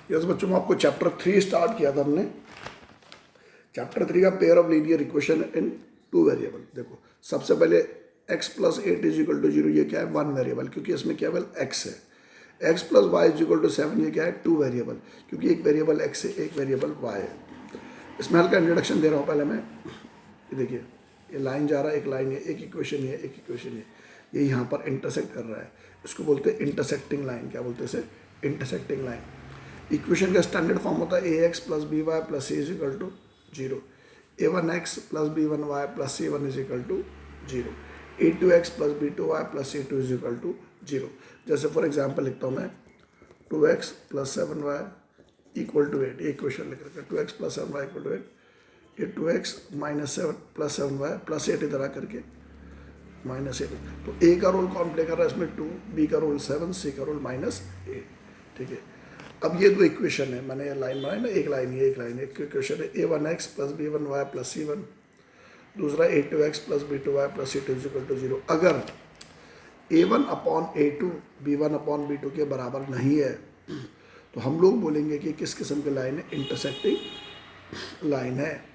Yes बच्चों, में आपको चैप्टर 3 स्टार्ट किया था हमने। चैप्टर 3 का pair of linear equation in two variable. देखो सबसे पहले x plus 8 is equal to 0, ये क्या है, वन वेरिएबल, क्योंकि इसमें केवल x है। x plus y is equal to 7, ये क्या है, टू वेरिएबल, क्योंकि एक वेरिएबल x है, एक वेरिएबल y है। इसमें हल्का इंट्रोडक्शन दे रहा हूँ पहले मैं। ये देखिए, ये लाइन जा रहा है, एक लाइन है, एक इक्वेशन है, एक इक्वेशन है, ये यहाँ पर इंटरसेक्ट कर रहा है। इसको बोलते हैं इंटरसेक्टिंग लाइन। क्या बोलते हैं इसे? Intersecting line. इक्वेशन का स्टैंडर्ड फॉर्म होता है A X plus B Y plus C is equal to 0, a1x plus b1y plus c1 is equal to 0, a2x plus b2y plus c2 is equal to 0। जैसे for example लिखता हूँ मैं 2x plus 7y equal to 8, ये equation लिख रखा है 2x plus 7y equal to 8, ये 2x minus 7 plus 7y plus 8 इधर आ करके माइनस 8। तो a का रोल कौन प्ले कर रहा है इसमें? 2, b का रोल 7, c का रोल माइनस 8। ठीक है, अब ये दो इक्वेशन है, मैंने ये लाइन बनाई ना, एक लाइन ये, एक लाइन, एक इक्वेशन है a1x plus b1y plus c1, दूसरा a2x plus b2y plus c2 is equal to 0। अगर a1 upon a2 b1 upon b2 के बराबर नहीं है तो हम लोग बोलेंगे कि किस किस्म की लाइन है? इंटरसेक्टिंग लाइन है।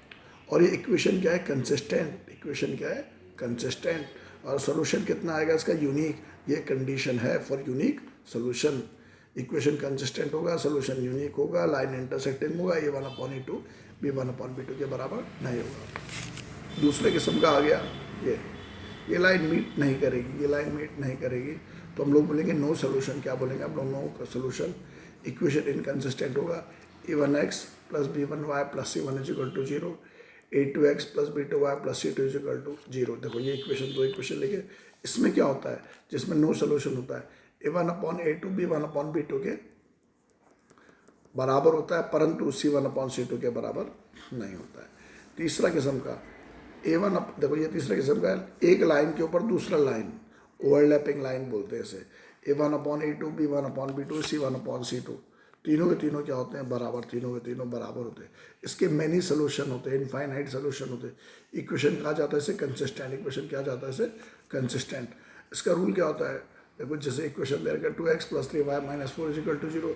और ये इक्वेशन क्या है? कंसिस्टेंट। इक्वेशन क्या है? कंसिस्टेंट। और सोल्यूशन कितना आएगा इसका? यूनिक। ये कंडीशन है for unique solution. Equation consistent होगा, सोल्यूशन यूनिक होगा, लाइन इंटरसेक्टिंग होगा, a1 upon a2 b1 upon b2 के बराबर नहीं होगा। दूसरे किस्म का आ गया ये लाइन मीट नहीं करेगी, ये लाइन मीट नहीं करेगी, तो हम लोग बोलेंगे नो सोल्यूशन। क्या बोलेंगे हम लोग? No solution. इक्वेशन इनकंसिस्टेंट होगा। a1x plus b1y plus c1 is equal to 0, a2x plus b2y plus c2 is equal to 0। देखो ये इक्वेशन, दो इक्वेशन लेके इसमें क्या होता है जिसमें नो सोल्यूशन होता है? a1 upon a2 b1 upon b2 के बराबर होता है, परंतु c1 अपॉन c2 के बराबर नहीं होता है। तीसरा किस्म का a1 देखो ये तीसरा किस्म का है, एक लाइन के ऊपर दूसरा लाइन, ओवरलैपिंग लाइन बोलते हैं इसे। a1 upon a2 b1 upon b2 c1 upon c2, तीनों के तीनों क्या होते हैं? बराबर। तीनों के तीनों बराबर होते हैं। इसके मैनी सोल्यूशन होते हैं, इनफाइनाइट सोल्यूशन होते हैं। इक्वेशन कहा जाता है इसे कंसिस्टेंट। इक्वेशन क्या जाता है इसे? कंसिस्टेंट। इसका रूल क्या होता है? देखो जैसे इक्वेशन दे रखा 2x plus 3y minus 4 is equal to 0,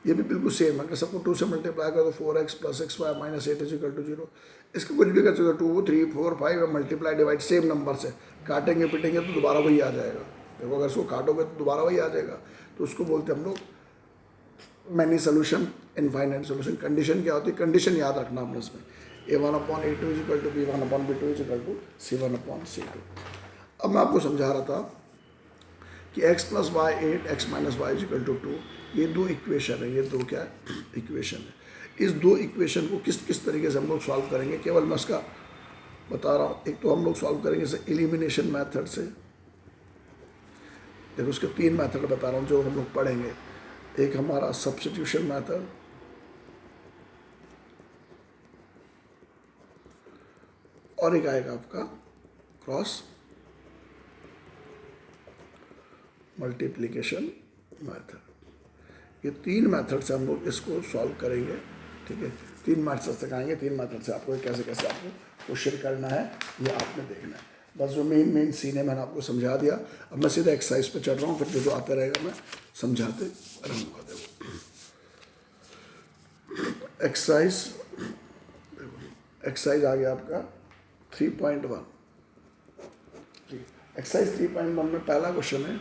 ये भी बिल्कुल सेम है। अगर सबको 2 से मल्टीप्लाई करो तो 4x plus 6y minus 8 is equal to 0। इसको कुछ भी कर सकते हो, 2 3 4 5 मल्टीप्लाई डिवाइड सेम नंबर से, काटेंगे पिटेंगे तो दोबारा वही आ जाएगा। देखो अगर इसको काटोगे तो दोबारा वही आ जाएगा, तो उसको बोलते हैं हम लोग many solution, infinite solution. Condition क्या होती है? कंडीशन याद रखना आपने इसमें, a1 upon a2 is equal to b1 upon b2 is equal to c1 upon c2। अब मैं आपको समझा रहा था कि x plus y 8, x minus y is equal to 2, ये दो इक्वेशन है। ये दो क्या है? इक्वेशन है। इस दो इक्वेशन को किस किस तरीके से हम लोग सॉल्व करेंगे, केवल मैं उसका बता रहा हूँ। एक तो हम लोग सॉल्व करेंगे इसे एलिमिनेशन मेथड से। देखो उसके 3 मेथड बता रहा हूँ जो हम लोग पढ़ेंगे। एक हमारा सब्स्टिट्यूशन मेथड, और एक आएगा आपका क्रॉस मल्टीप्लिकेशन मेथड। ये 3 मेथड से हम लोग इसको सॉल्व करेंगे। ठीक है, 3 मेथड से सिखाएंगे, 3 मेथड से आपको कैसे कैसे आपको क्वेश्चन करना है ये आपने देखना है। बस जो मेन सीन है मैंने आपको समझा दिया। अब मैं सीधा एक्सरसाइज पे चढ़ रहा हूँ, फिर जो आता रहेगा मैं समझाते रहूँगा। देखो एक्सरसाइज आ गया आपका 3.1। एक्सरसाइज 3.1 में पहला क्वेश्चन है,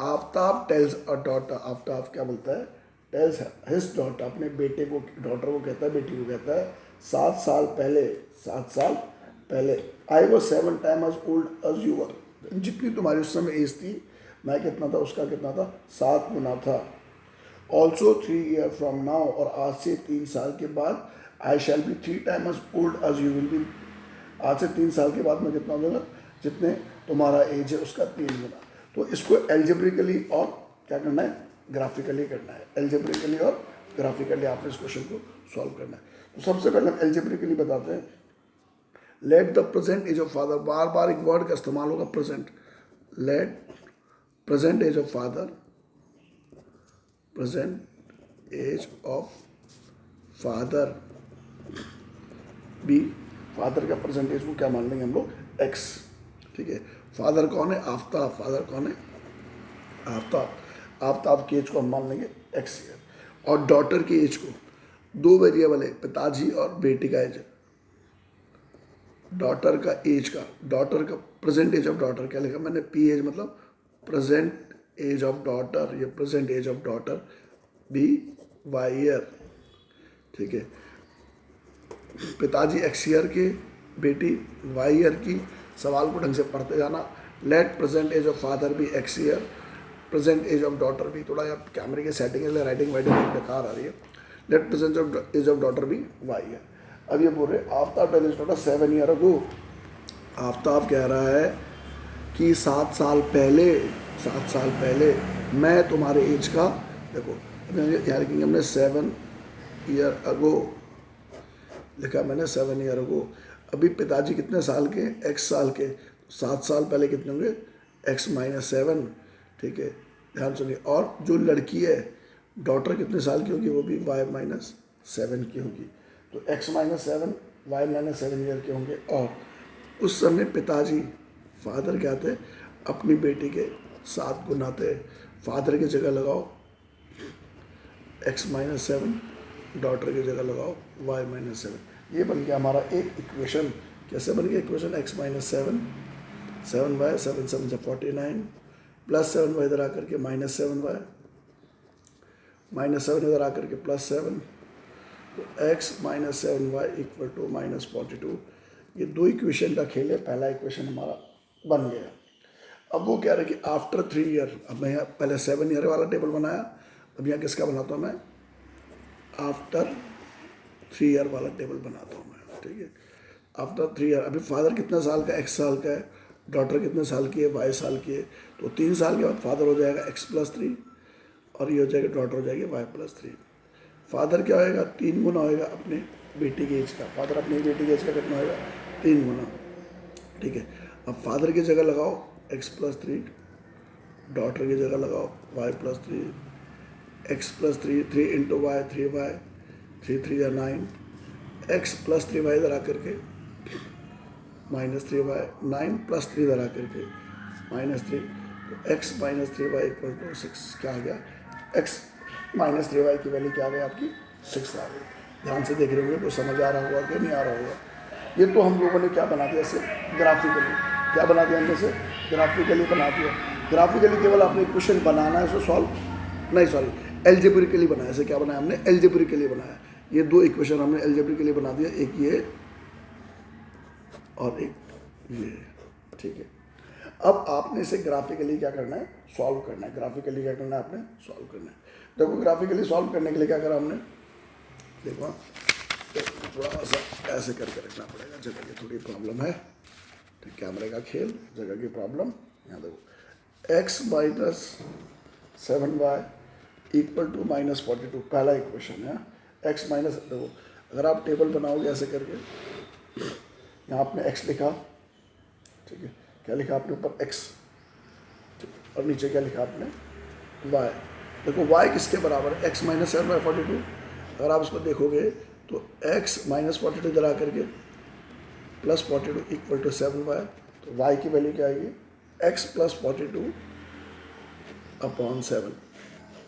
Aftab tales a daughter. Aftab क्या बोलता है? टेल्स हिज डॉटर, अपने बेटे को, डॉटर को कहता है, बेटी को कहता है, 7 साल पहले I was 7 time as old as you were. जितनी तुम्हारी उस समय एज थी, मैं कितना था, उसका कितना था? 7 गुना था। ऑल्सो 3 ईयर फ्रॉम नाउ, और आज से 3 साल के बाद, I shall be 3 time as old as you will be. आज से 3 साल के बाद मैं कितना हो जाऊँगा? जितने तुम्हारा एज है उसका 3 गुना। तो इसको एल्जेब्रिकली और क्या करना है? ग्राफिकली करना है। एल्जेब्रिकली और ग्राफिकली आपने इस क्वेश्चन को सॉल्व करना है। तो सबसे पहले हम एल्जेब्रिकली बताते हैं। Let the present age of father, बार बार एक वर्ड का इस्तेमाल होगा, present. Let present age of father, present age of father be, father का प्रेजेंट एज को क्या मान लेंगे हम लोग? x। ठीक है, फादर कौन है? आफ्ताब। फादर कौन है? आफ्ताब। आफ्ताब की एज को हम मान लेंगे x ईयर। और डॉटर की एज को, दो वेरिएबल है, पिताजी और बेटी का एज, डॉटर का एज का, डॉटर का प्रेजेंट एज ऑफ डॉटर क्या लिखा मैंने, पी एज मतलब प्रेजेंट एज ऑफ डॉटर, या present age of daughter be y year, ठीक है। पिताजी एक्स ईयर के, बेटी वाई ईयर की। सवाल को ढंग से पढ़ते जाना। Let present age of father be X year, present age of daughter be, थोड़ा यार कैमरे की सेटिंग के लिए राइटिंग वाइटिंग बेकार आ रही है। Let present age of daughter भी वाई ईयर। अब ये बोल रहे Aftab tell his daughter 7 year ago, Aftab कह रहा है कि 7 साल पहले मैं तुम्हारे एज का, देखो यहाँ लिखेंगे हमने 7 ईयर अगो लिखा मैंने, 7 ईयर अगो। अभी पिताजी कितने साल के, एक्स साल के, 7 साल पहले कितने होंगे, एक्स माइनस 7, ठीक है, ध्यान सुनिए। और जो लड़की है डॉटर कितने साल की होगी, वो भी वाई माइनस 7 की होगी। तो x minus 7 y minus 7 year के होंगे। और उस समय पिताजी, फादर क्या थे, अपनी बेटी के साथ गुना थे। फादर की जगह लगाओ एक्स माइनस 7, डॉटर की जगह लगाओ वाई माइनस 7। ये बन गया हमारा एक इक्वेशन। कैसे बन गया इक्वेशन, एक्स माइनस 7, 7 वाई, 7 7 से 49, प्लस 7 वाई इधर आकर के माइनस 7 वाई, माइनस 7 इधर आकर के प्लस 7, तो x minus 7 y equal to minus 42। ये दो इक्वेशन का खेल है। पहला इक्वेशन हमारा बन गया। अब वो कह रहे कि आफ्टर 3 ईयर, अब मैं यहाँ पहले 7 ईयर वाला टेबल बनाया, अब यहाँ किसका बनाता हूँ मैं, आफ्टर 3 ईयर वाला टेबल बनाता हूँ मैं, ठीक है। आफ्टर 3 ईयर, अभी फादर कितना साल का, एक्स साल का है, डॉटर कितने साल की है, वाई साल की है। तो 3 साल के बाद फादर हो जाएगा एक्स प्लस 3, और ये हो जाएगा डॉटर हो जाएगी वाई प्लस 3। फादर क्या होएगा, 3 गुना होएगा अपने बेटी के एज का। फादर अपनी बेटी के एज का कितना होएगा, 3 गुना, ठीक है। अब फादर की जगह लगाओ एक्स प्लस 3, डॉटर की जगह लगाओ y plus 3, x plus 3, 3 into y, 3 y, 3 3 या 9, एक्स प्लस 3 वाई इधर आकर के माइनस 3 वाई, 9 प्लस 3 इधर आकर के माइनस 3, तो x minus 3 y equal to 6। क्या आ गया, एक्स माइनस 3 वाई की वैल्यू क्या आ गई आपकी, 6 आ गई। ध्यान से देख रहे होंगे, कुछ समझ आ रहा होगा कि नहीं आ रहा होगा। ये तो हम लोगों ने क्या बना दिया इसे, ग्राफिकली। क्या बना दिया हमने से, ग्राफिकली बना दिया। ग्राफिकली केवल आपने क्वेश्चन बनाना है, इसको सॉल्व नहीं, सॉरी, एल्जेब्रिकली बनाया। इसे क्या बनाया हमने, एल्जेब्रिकली बनाया। ये दो इक्वेशन हमने एल्जेब्रिकली बना दिया, एक ये और एक ये, ठीक है। अब आपने इसे ग्राफिकली क्या करना है, सॉल्व करना है। ग्राफिकली क्या करना है, आपने सॉल्व करना है। देखो ग्राफिकली सॉल्व करने के लिए क्या करा हमने, देखो थोड़ा सा ऐसे करके रखना पड़ेगा, जगह की थोड़ी प्रॉब्लम है, ठीक, कैमरे का खेल, जगह की प्रॉब्लम। यहाँ देखो x minus 7 y equal to minus 42, पहला इक्वेशन है। एक्स माइनस, देखो अगर आप टेबल बनाओगे ऐसे करके, यहाँ आपने एक्स लिखा, ठीक है, क्या लिखा आपने ऊपर एक्स, और नीचे क्या लिखा आपने वाई। देखो वाई किसके बराबर है, एक्स माइनस 7 बाई 42। अगर आप इसको देखोगे तो एक्स माइनस 42 इधर आकर के प्लस 42 इक्वल टू 7 वाई। तो वाई की वैल्यू क्या आएगी, एक्स प्लस 42 अपॉन 7।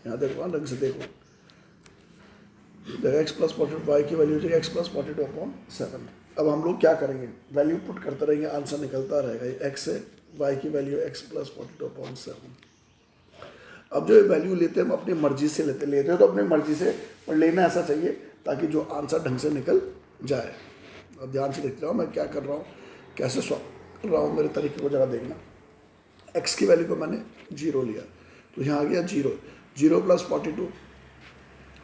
यहाँ देखो ढंग से देखो, एक्स प्लस 42, वाई की वैल्यू हो जाएगी एक्स प्लस 42 अपॉन 7। अब हम लोग क्या करेंगे, वैल्यू पुट करते रहेंगे, आंसर निकलता रहेगा। एक्स से वाई की वैल्यू एक्स प्लस 42 अपॉन 7। अब जो वैल्यू लेते हैं हम अपनी मर्जी से लेते हैं तो अपनी मर्जी से, पर लेना ऐसा चाहिए ताकि जो आंसर ढंग से निकल जाए। अब ध्यान से देखते रहो मैं क्या कर रहा हूँ, कैसे सॉल्व कर रहा हूँ, मेरे तरीके को ज़रा देखना। एक्स की वैल्यू को मैंने 0 लिया, तो यहाँ आ गया 0, 0 प्लस 42,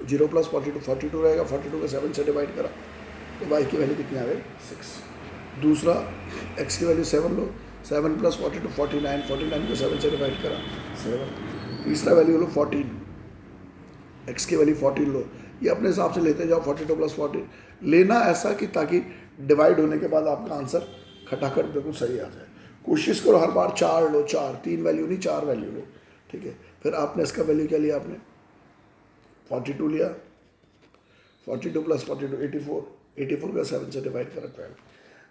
0 प्लस 42 42 रहेगा, 42 को 7 से डिवाइड करा तो वाई की वैल्यू कितनी आ गई, 6। दूसरा एक्स की वैल्यू 7 लो, 7 प्लस 42 49, 49 को 7 से डिवाइड करा 7। तीसरा वैल्यू लो 14, एक्स की वैल्यू 14 लो। ये अपने हिसाब से लेते जाओ, 42 प्लस 14 लेना ऐसा कि ताकि डिवाइड होने के बाद आपका आंसर खटाखट बिल्कुल सही आ जाए। कोशिश करो हर बार 4 लो, 4, 3 वैल्यू नहीं 4 वैल्यू लो, ठीक है। फिर आपने इसका वैल्यू क्या लिया, आपने 42 लिया, 42 प्लस 42 84, 84 का 7 से डिवाइड कर रखा है।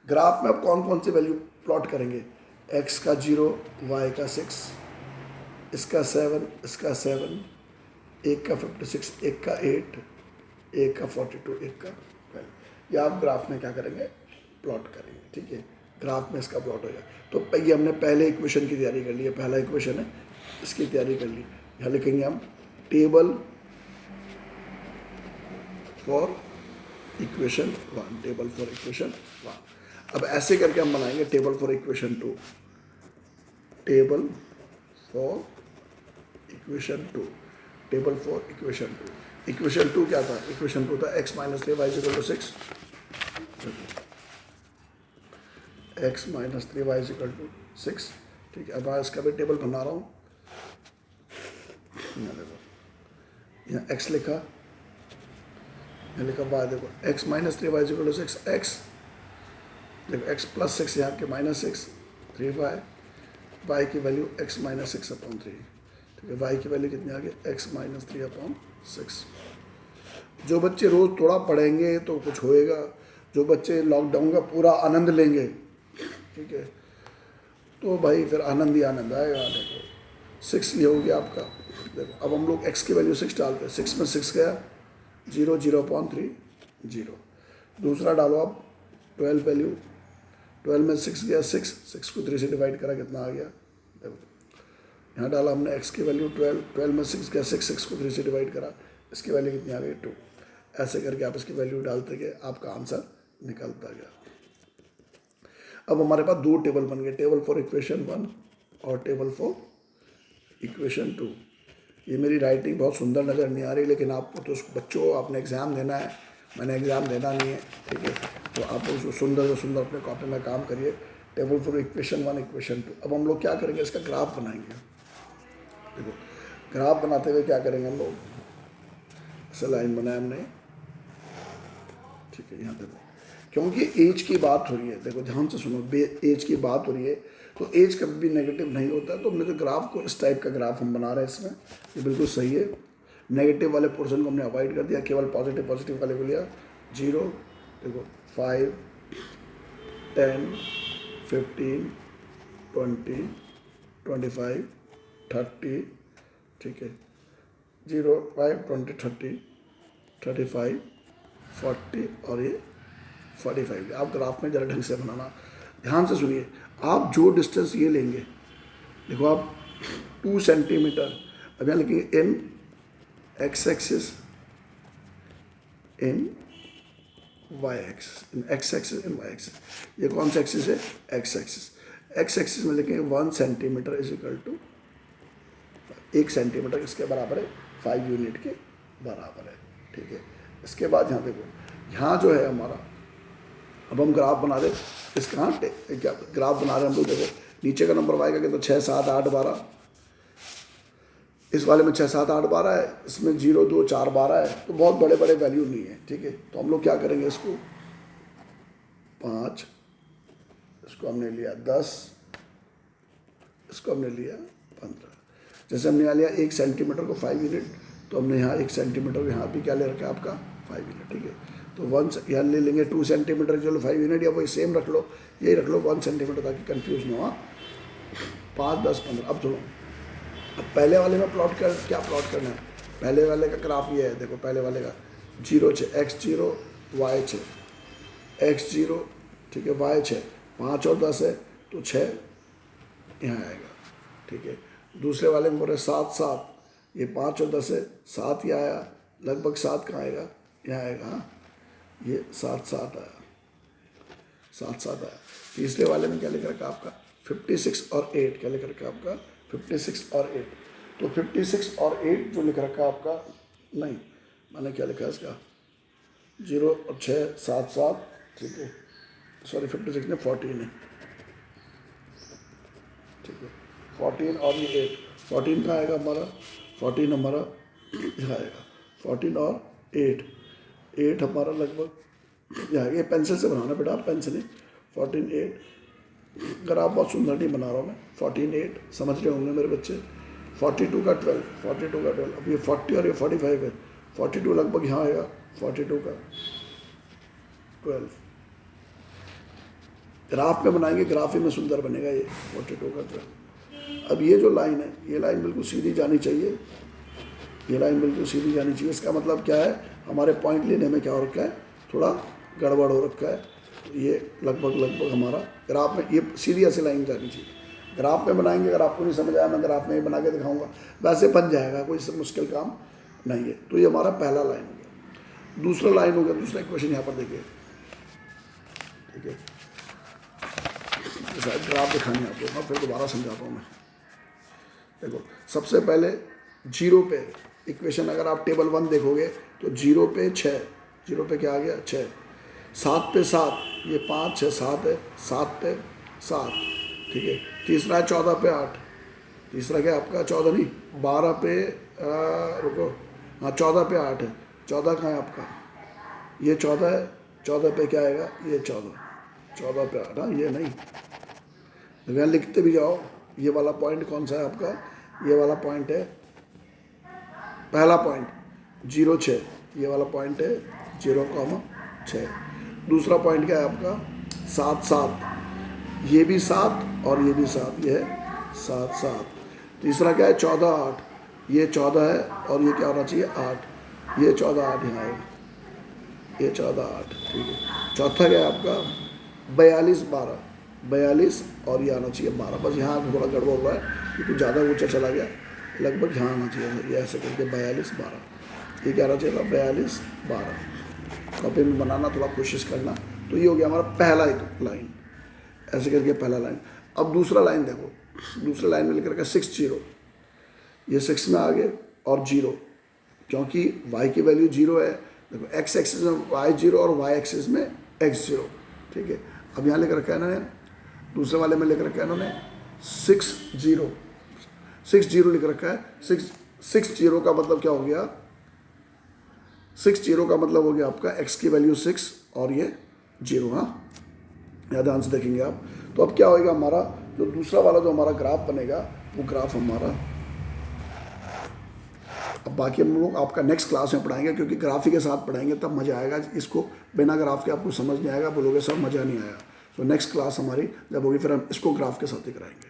ग्राफ में अब कौन कौन सी वैल्यू प्लॉट करेंगे, एक्स का 0, वाई का 6, इसका 7, इसका 7, एक का 56, एक का 8, एक का 42, एक का 12। ये आप ग्राफ में क्या करेंगे, प्लॉट करेंगे, ठीक है। ग्राफ में इसका प्लॉट हो जाए। तो ये हमने पहले इक्वेशन की तैयारी कर ली है, पहला इक्वेशन है, इसकी तैयारी कर ली। यहाँ लिखेंगे हम table for equation 1, table for equation 1। अब ऐसे करके हम बनाएंगे table for equation 2, table for equation 2, table for equation 2। Equation 2 क्या था, इक्वेशन 2 था x minus 3 y equal to 6, x minus 3 y equal to 6, ठीक है। अब मैं इसका भी टेबल बना रहा हूँ। यहाँ देखो, यहाँ x लिखा, यहाँ लिखा y, देखो x minus 3 y equal to 6, x देखो x प्लस 6 यहाँ के माइनस 6, 3y, y की वैल्यू x माइनस 6 अपॉन 3, ठीक है। y की वैल्यू कितनी आ गई, x माइनस 3 अपॉन 6। जो बच्चे रोज़ थोड़ा पढ़ेंगे तो कुछ होएगा, जो बच्चे लॉकडाउन का पूरा आनंद लेंगे, ठीक है, तो भाई फिर आनंद ही आनंद आएगा। देखो 6 ये हो गया आपका। देखो अब हम लोग x की वैल्यू 6 डालते हैं, 6 में 6 गया 0, 0/3 0। दूसरा डालो आप 12 वैल्यू, 12 में 6 गया 6, 6 को 3 से डिवाइड करा, कितना आ गया, देखो यहाँ डाला हमने x की वैल्यू 12, 12 में 6 गया 6, 6 को 3 से डिवाइड करा, इसकी वैल्यू कितनी आ गई 2। ऐसे करके आप इसकी वैल्यू डालते गए, आपका आंसर निकलता गया। अब हमारे पास दो टेबल बन गए, टेबल फॉर इक्वेशन 1 और टेबल फॉर इक्वेशन 2। ये मेरी राइटिंग बहुत सुंदर नज़र नहीं आ रही, लेकिन आपको तो बच्चों आपने एग्ज़ाम देना है, मैंने एग्ज़ाम देना नहीं है, ठीक है। तो आप उसको सुंदर से सुंदर अपने कॉपी में काम करिए, टेबल फॉर इक्वेशन 1 इक्वेशन 2। अब हम लोग क्या करेंगे, इसका ग्राफ बनाएंगे। देखो ग्राफ बनाते हुए क्या करेंगे हम लोग, ऐसा लाइन बनाया हमने, ठीक है। यहाँ देखो, क्योंकि एज की बात हो रही है, देखो ध्यान से सुनो, एज की बात हो रही है, तो एज कभी भी नेगेटिव नहीं होता। तो हमने जो ग्राफ को, इस टाइप का ग्राफ हम बना रहे हैं इसमें, ये बिल्कुल सही है। नेगेटिव वाले पोर्शन को हमने अवॉइड कर दिया, केवल पॉजिटिव पॉजिटिव वाले को लिया। 0, देखो 5, 10, 15, 20, 25, 30, ठीक है, 0, 5, 20, 30, 35, 40 और ये 45। आप ग्राफ में ज़रा ढंग से बनाना, ध्यान से सुनिए। आप जो डिस्टेंस ये लेंगे, देखो आप 2 सेंटीमीटर, अब यहाँ लिखेंगे इन एक्स एक्सिस, इन वाई एक्सिस, इन एक्स एक्सिस, इन वाई एक्सिस। ये कौन सा एक्सिस है, एक्स एक्सिस। एक्स एक्सिस में लिखेंगे 1 centimetre is equal to 1 centimetre किसके बराबर है, 5 यूनिट के बराबर है, ठीक है। इसके बाद यहाँ देखो, यहाँ जो है हमारा, अब हम ग्राफ बना रहे, इसका क्या ग्राफ बना रहे हम लोग। देखो नीचे का नंबर आएगा कि तो 6, 7, 8, 12, इस वाले में 6, 7, 8, 12 है, इसमें 0, 2, 4, 12 है, तो बहुत बड़े बड़े वैल्यू नहीं है, ठीक है। तो हम लोग क्या करेंगे, इसको 5, इसको हमने लिया 10, इसको हमने लिया 15। जैसे हमने यहाँ लिया 1 सेंटीमीटर को 5 यूनिट, तो हमने यहाँ 1 सेंटीमीटर यहाँ भी क्या ले रखा है आपका 5 यूनिट, ठीक है। तो 1 यहाँ ले लेंगे 2 सेंटीमीटर, चलो 5 यूनिट, या वही सेम रख लो, यही रख लो 1 सेंटीमीटर, ताकि कंफ्यूज ना हो। 5, 10, 15। अब सुनो, अब पहले वाले में प्लॉट कर, क्या प्लॉट करना है, पहले वाले का ग्राफ ये है। देखो पहले वाले का 0, 6, x0, y6, x0, ठीक है, y6, 5 और 10 है तो 6 यहाँ आएगा, ठीक है। दूसरे वाले में बोल रहे 7, 7, ये 5 और 10 है, 7 ही आया, लगभग 7 कहाँ आएगा, यहाँ आएगा, हाँ ये 7, 7 आया, 7, 7 आया। तीसरे वाले में क्या लिख रखा आपका 56 और 8, क्या लिख रखा आपका 56 और 8। तो 56 और 8 जो लिख रखा आपका, नहीं मैंने क्या लिखा है इसका 0 और 6, 7, 7, ठीक है, सॉरी 56 ने 14 है, ठीक है, 14 और ये 8, 14 कहाँ आएगा हमारा, 14 हमारा यहाँ आएगा, 14 और 8 हमारा लगभग यहाँ, ये पेंसिल से बनाना बेटा, पेंसिल 14, 8। ग्राफ बहुत सुंदर नहीं बना रहा हूँ मैं, 14, 8 समझ रहे होंगे मेरे बच्चे। 42 का 12, 42 का 12, अब ये 40 और ये 45 है, 42 लगभग यहाँ आएगा, 42 का 12। ग्राफ में बनाएंगे, ग्राफ ही में सुंदर बनेगा ये 42 का 12। अब ये जो लाइन है, ये लाइन बिल्कुल सीधी जानी चाहिए, ये लाइन बिल्कुल सीधी जानी चाहिए। इसका मतलब क्या है, हमारे पॉइंट लेने में क्या हो रखा है, थोड़ा गड़बड़ हो रखा है। ये लगभग हमारा ग्राफ में ये सीधी ऐसी लाइन जानी चाहिए। ग्राफ में बनाएंगे, अगर आपको नहीं समझ आया मैं ग्राफ में ही बना के दिखाऊंगा, वैसे बन जाएगा, कोई मुश्किल काम नहीं है। तो ये हमारा पहला लाइन हो गया। दूसरा लाइन हो गया, दूसरा इक्वेशन यहाँ पर देखिए, ठीक है, शायद ग्राफ दिखाने आप लोग, फिर दोबारा समझाता हूँ मैं। देखो सबसे पहले जीरो पे इक्वेशन, अगर आप टेबल 1 देखोगे तो जीरो पे 6, जीरो पे क्या आ गया 6, 7 पे 7, ये 5 6 7 है, 7 पे 7, ठीक है। तीसरा है 14 पे 8, तीसरा क्या है आपका 14 नहीं 12 पे रुको, हाँ 14 पे 8 है, 14 कहाँ है आपका, ये 14 है, 14 पे क्या आएगा, ये 14 पे 8, हाँ ये नहीं, यहाँ लिखते भी जाओ। ये वाला पॉइंट कौन सा है आपका, ये वाला पॉइंट है पहला पॉइंट 0 6, ये वाला पॉइंट है 0,6। दूसरा पॉइंट क्या है आपका 7 7, ये भी 7 और ये भी 7, ये है 7 7। तीसरा क्या है 14 8, ये 14 है और ये क्या होना चाहिए 8, ये 14 8 यहाँ आएगा, ये 14 8, ठीक है। चौथा क्या है आपका 42 12, 42 और ये आना चाहिए 12, बस यहाँ थोड़ा गड़बड़ हो रहा है क्योंकि ज़्यादा ऊंचा चला गया, लगभग यहाँ आना चाहिए, ये ऐसे करके 42 12, ये क्या आना चाहिए 42 12। कॉपी में बनाना थोड़ा कोशिश करना। तो ये हो गया हमारा पहला एक लाइन, ऐसे करके पहला लाइन। अब दूसरा लाइन देखो, दूसरा लाइन में लिख रखा है 6 0, ये 6 में आ गए और 0, क्योंकि y की वैल्यू 0 है। देखो x एक्सिस में y 0 और y एक्सिस में x 0, ठीक है। अब यहाँ लिख रखा है इन्होंने, दूसरे वाले में लिख रखा है इन्होंने 6 0 लिख रखा है। 6 0 का मतलब क्या हो गया, 6 0 का मतलब हो गया आपका x की वैल्यू 6 और ये 0, हाँ यहाँ ध्यान से देखेंगे आप। तो अब क्या होएगा हमारा जो दूसरा वाला जो हमारा ग्राफ बनेगा, वो ग्राफ हमारा, अब बाकी हम लोग आपका नेक्स्ट क्लास में पढ़ाएंगे, क्योंकि ग्राफ के साथ पढ़ाएंगे तब मज़ा आएगा। इसको बिना ग्राफ के आपको समझ नहीं आएगा, बोलोगे सर मज़ा नहीं आया। तो नेक्स्ट क्लास हमारी जब होगी फिर हम इसको ग्राफ के साथ ही कराएंगे।